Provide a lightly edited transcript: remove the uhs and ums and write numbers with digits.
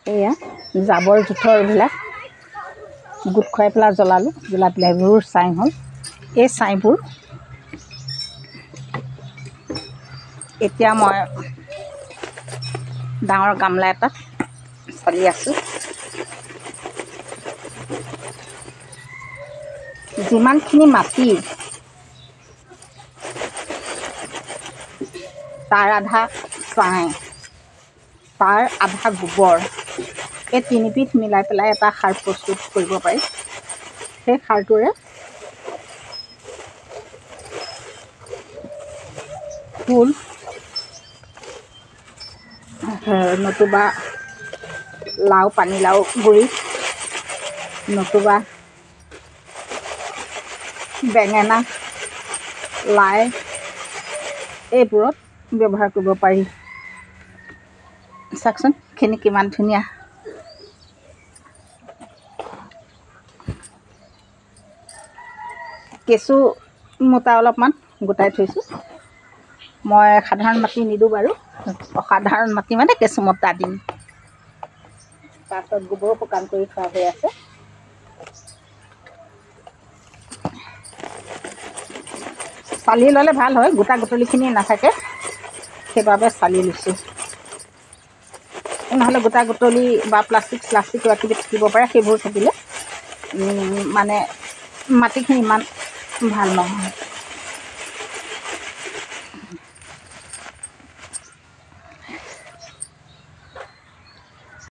এয়া জাবৰ জোথৰবিলাক গোট খুৱাই পেলাই জ্বলাই পেলাই এইবোৰ ছাই হ'ল। এই ছাইবোৰ এতিয়া মই ডাঙৰ গামলা এটাত চালি আছোঁ। যিমানখিনি মাটি তাৰ আধা ছাই, তাৰ আধা গোবৰ, এই তিনিবিধ মিলাই পেলাই এটা সাৰ প্ৰস্তুত কৰিব পাৰি। সেই সাৰটোৰে ফুল নতুবা লাও পানীলাও গুড়ি নতুবা বেঙেনা লাই এইবোৰত ব্যৱহাৰ কৰিব পাৰি। চাওকচোন খিনি কিমান ধুনীয়া। কেঁচু মোটা অলপমান গোটাই থৈছোঁ। মই সাধাৰণ মাটি নিদিওঁ বাৰু, অসাধাৰণ মাটি মানে কেঁচু মতা দিম। তাৰপিছত গোবৰো শুকান কৰি থোৱা হৈ আছে। চালি ল'লে ভাল হয়, গোটা গুটলিখিনি নাথাকে, সেইবাবে চালি লৈছোঁ। নহ'লে গোটা গুটলি বা প্লাষ্টিক কিবা কিবি থাকিব পাৰে, সেইবোৰ থাকিলে মানে মাটিখিনি ইমান ভাল নহয়।